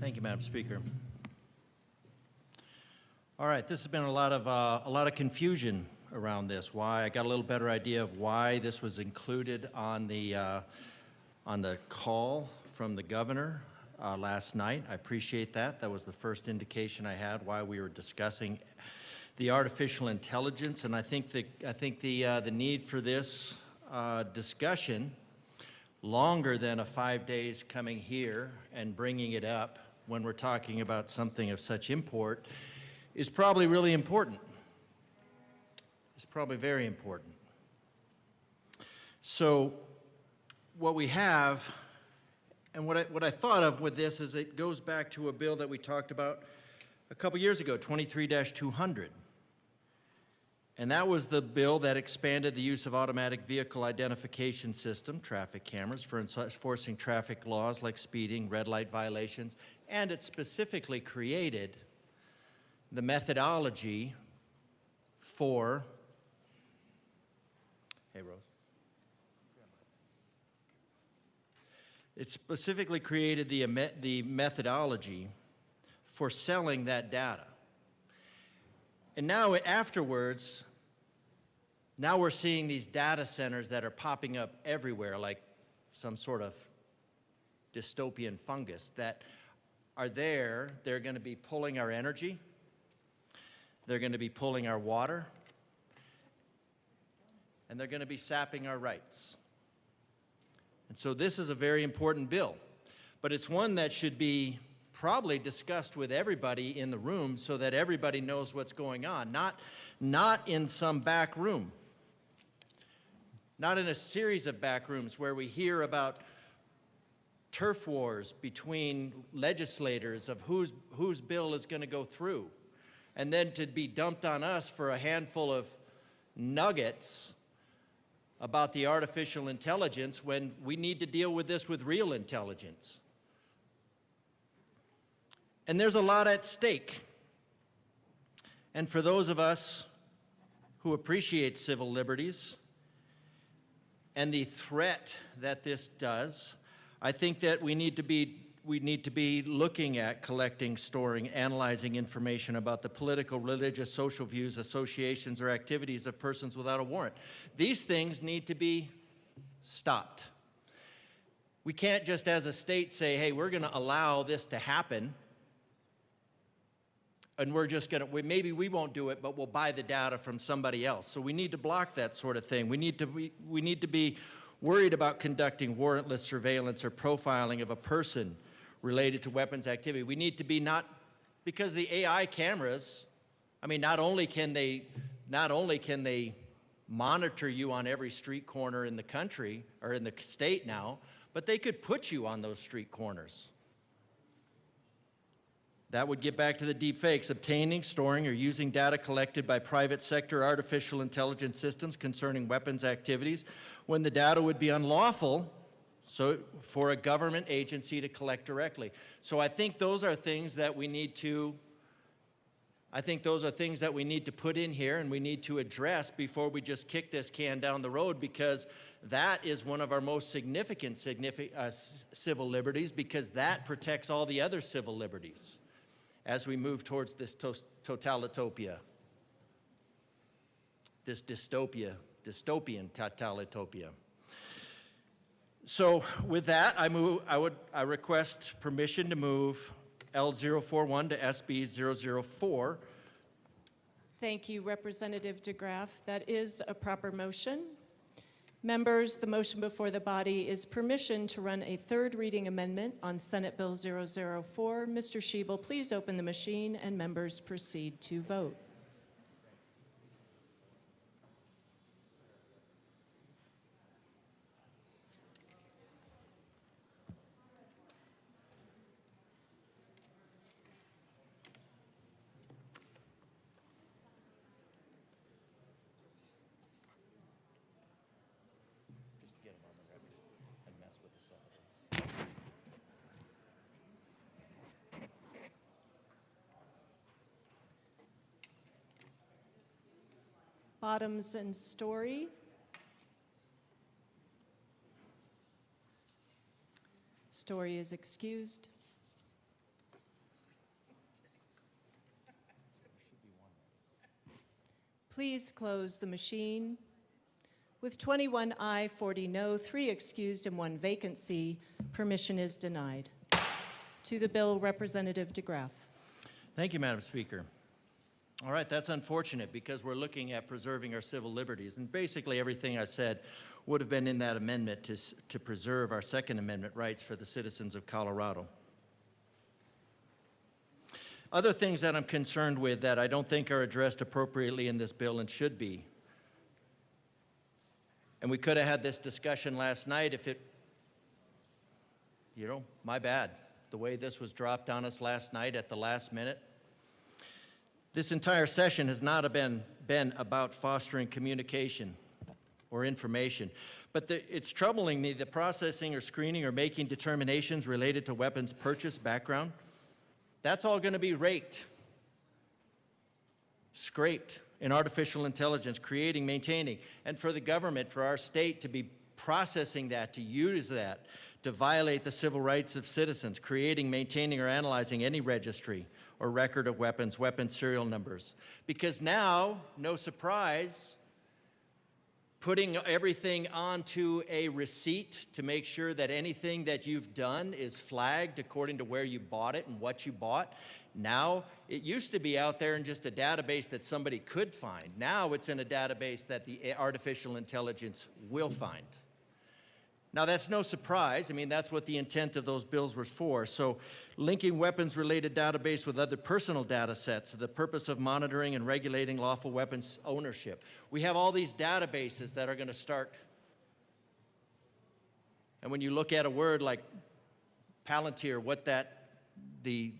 Thank you, Madam Speaker. All right, this has been a lot of confusion around this. Why I got a little better idea of why this was included on the call from the governor last night. I appreciate that. That was the first indication I had why we were discussing the artificial intelligence, and I think the need for this discussion longer than a 5 days coming here and bringing it up when we're talking about something of such import is probably really important. It's probably very important. So what we have, and what I thought of with this is it goes back to a bill that we talked about a couple years ago, 23-200. And that was the bill that expanded the use of automatic vehicle identification system, traffic cameras, for enforcing traffic laws like speeding, red light violations, and it specifically created the methodology for, hey Rose. It specifically created the methodology for selling that data. And now afterwards, now we're seeing these data centers that are popping up everywhere like some sort of dystopian fungus that are there. They're going to be pulling our energy. They're going to be pulling our water. And they're going to be sapping our rights. And so this is a very important bill, but it's one that should be probably discussed with everybody in the room so that everybody knows what's going on, not in some back room, not in a series of back rooms where we hear about turf wars between legislators of whose bill is going to go through, and then to be dumped on us for a handful of nuggets about the artificial intelligence when we need to deal with this with real intelligence. And there's a lot at stake. And for those of us who appreciate civil liberties and the threat that this does, I think that we need to be looking at collecting, storing, analyzing information about the political, religious, social views, associations, or activities of persons without a warrant. These things need to be stopped. We can't just as a state say, hey, we're going to allow this to happen, and we're just going to, maybe we won't do it, but we'll buy the data from somebody else. So we need to block that sort of thing. We need to be worried about conducting warrantless surveillance or profiling of a person related to weapons activity. We need to be because the AI cameras, I mean, not only can they monitor you on every street corner in the country or in the state now, but they could put you on those street corners. That would get back to the deep fakes, obtaining, storing, or using data collected by private sector artificial intelligence systems concerning weapons activities when the data would be unlawful for a government agency to collect directly. So I think those are things that we need to put in here and we need to address before we just kick this can down the road, because that is one of our most significant civil liberties, because that protects all the other civil liberties as we move towards this totalitopia, this dystopian totalitopia. So with that, I request permission to move L041 to SB 004. Thank you, Representative DeGraaf. That is a proper motion. Members, the motion before the body is permission to run a third reading amendment on Senate Bill 004. Mr. Schiebel, please open the machine and members proceed to vote. Bottoms and Story. Story is excused. Please close the machine. With 21 aye, 40 no, 3 excused, and 1 vacancy, permission is denied. To the bill, Representative DeGraaf. Thank you, Madam Speaker. All right, that's unfortunate because we're looking at preserving our civil liberties. And basically everything I said would have been in that amendment to preserve our Second Amendment rights for the citizens of Colorado. Other things that I'm concerned with that I don't think are addressed appropriately in this bill and should be. And we could have had this discussion last night if it, my bad. The way this was dropped on us last night at the last minute. This entire session has not been about fostering communication or information. But it's troubling me, the processing or screening or making determinations related to weapons purchase background, that's all going to be raked, scraped in artificial intelligence, creating, maintaining, and for the government, for our state to be processing that, to use that, to violate the civil rights of citizens, creating, maintaining, or analyzing any registry or record of weapons, weapon serial numbers. Because now, no surprise, putting everything onto a receipt to make sure that anything that you've done is flagged according to where you bought it and what you bought. Now, it used to be out there in just a database that somebody could find. Now it's in a database that the artificial intelligence will find. Now, that's no surprise. I mean, that's what the intent of those bills was for. So linking weapons-related database with other personal data sets for the purpose of monitoring and regulating lawful weapons ownership. We have all these databases that are going to start. And when you look at a word like Palantir, the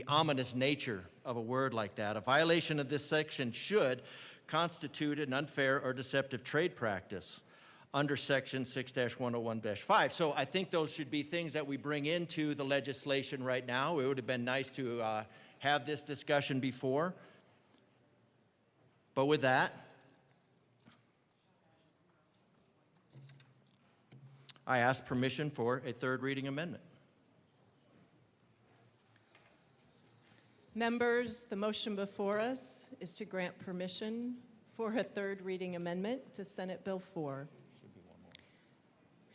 ominous nature of a word like that, a violation of this section should constitute an unfair or deceptive trade practice under section 6-101-5. So I think those should be things that we bring into the legislation right now. It would have been nice to have this discussion before. But with that, I ask permission for a third reading amendment. Members, the motion before us is to grant permission for a third reading amendment to Senate Bill 4.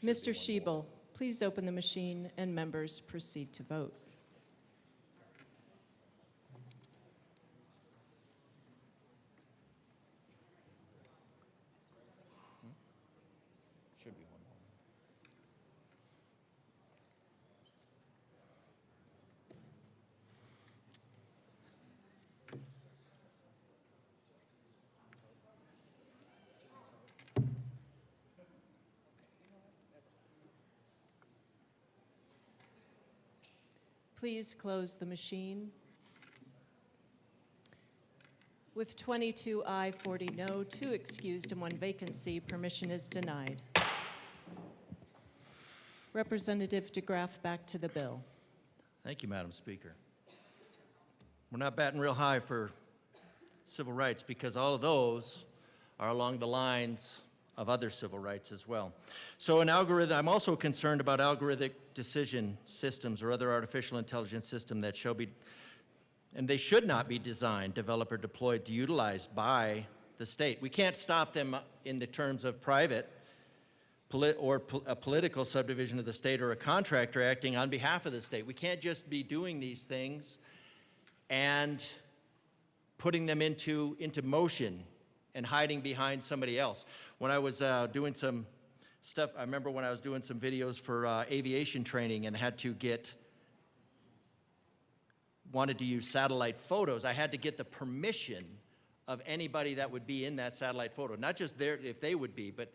Mr. Schiebel, please open the machine and members proceed to vote. Should be one more. Please close the machine. With 22 aye, 40 no, 2 excused, and 1 vacancy, permission is denied. Representative DeGraaf, back to the bill. Thank you, Madam Speaker. We're not batting real high for civil rights because all of those are along the lines of other civil rights as well. So I'm also concerned about algorithmic decision systems or other artificial intelligence system that shall be, and they should not be designed, developed, or deployed to utilize by the state. We can't stop them in the terms of private a political subdivision of the state or a contractor acting on behalf of the state. We can't just be doing these things and putting them into motion and hiding behind somebody else. When I was doing some stuff, I remember when I was doing some videos for aviation training and wanted to use satellite photos, I had to get the permission of anybody that would be in that satellite photo. Not just if they would be, but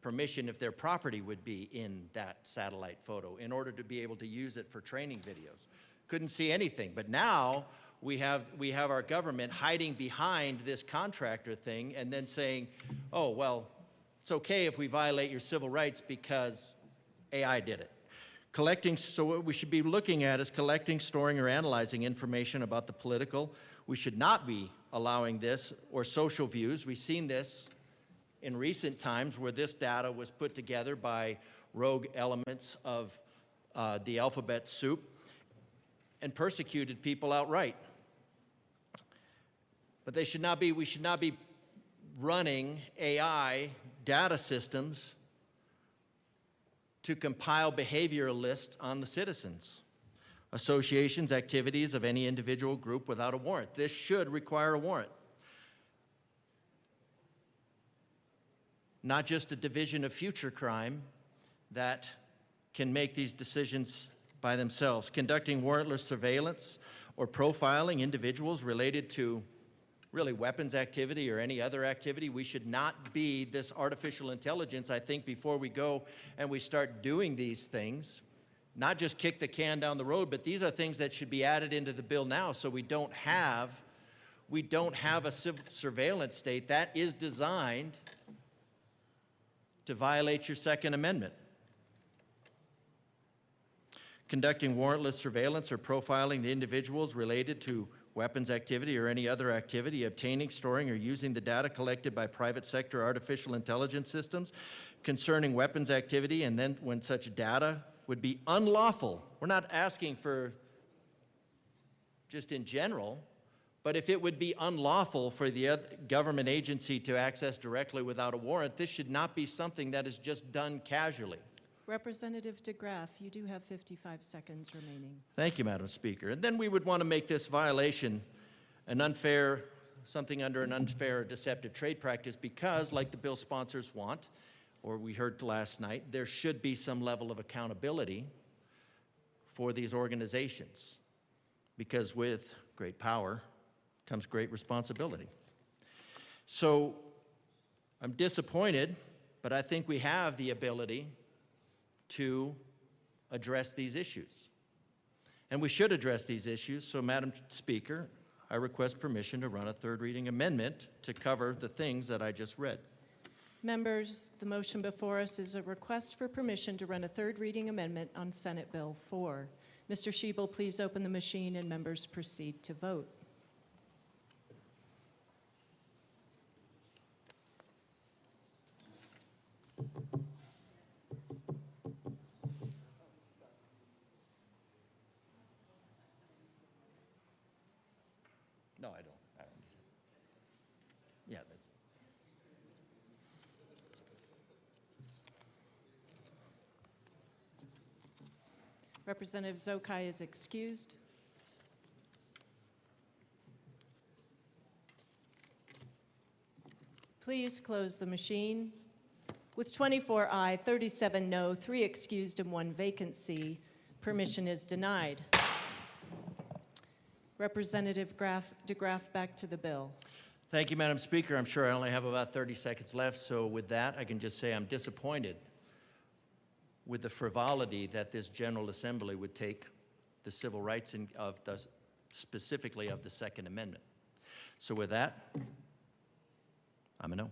permission if their property would be in that satellite photo in order to be able to use it for training videos. Couldn't see anything, but now we have our government hiding behind this contractor thing and then saying, oh, well, it's okay if we violate your civil rights because AI did it. So what we should be looking at is collecting, storing, or analyzing information about the political. We should not be allowing this or social views. We've seen this in recent times where this data was put together by rogue elements of the alphabet soup and persecuted people outright. But we should not be running AI data systems to compile behavioral lists on the citizens, associations, activities of any individual group without a warrant. This should require a warrant. Not just a division of future crime that can make these decisions by themselves. Conducting warrantless surveillance or profiling individuals related to really weapons activity or any other activity. We should not be this artificial intelligence, I think, before we go and we start doing these things. Not just kick the can down the road, but these are things that should be added into the bill now so we don't have a surveillance state that is designed to violate your Second Amendment. Conducting warrantless surveillance or profiling the individuals related to weapons activity or any other activity, obtaining, storing, or using the data collected by private sector artificial intelligence systems concerning weapons activity, and then when such data would be unlawful. We're not asking for just in general, but if it would be unlawful for the government agency to access directly without a warrant, this should not be something that is just done casually. Representative DeGraaf, you do have 55 seconds remaining. Thank you, Madam Speaker. And then we would want to make this violation something under an unfair or deceptive trade practice because, like the bill sponsors want, or we heard last night, there should be some level of accountability for these organizations because with great power comes great responsibility. So I'm disappointed, but I think we have the ability to address these issues. And we should address these issues, so Madam Speaker, I request permission to run a third reading amendment to cover the things that I just read. Members, the motion before us is a request for permission to run a third reading amendment on Senate Bill 4. Mr. Schiebel, please open the machine and members proceed to vote. No, I don't. Yeah. Representative Zokai is excused. Please close the machine. With 24 aye, 37 no, 3 excused, and 1 vacancy, permission is denied. Representative DeGraaf, back to the bill. Thank you, Madam Speaker. I'm sure I only have about 30 seconds left, so with that, I can just say I'm disappointed with the frivolity that this General Assembly would take the civil rights specifically of the Second Amendment. So with that, I'm a no.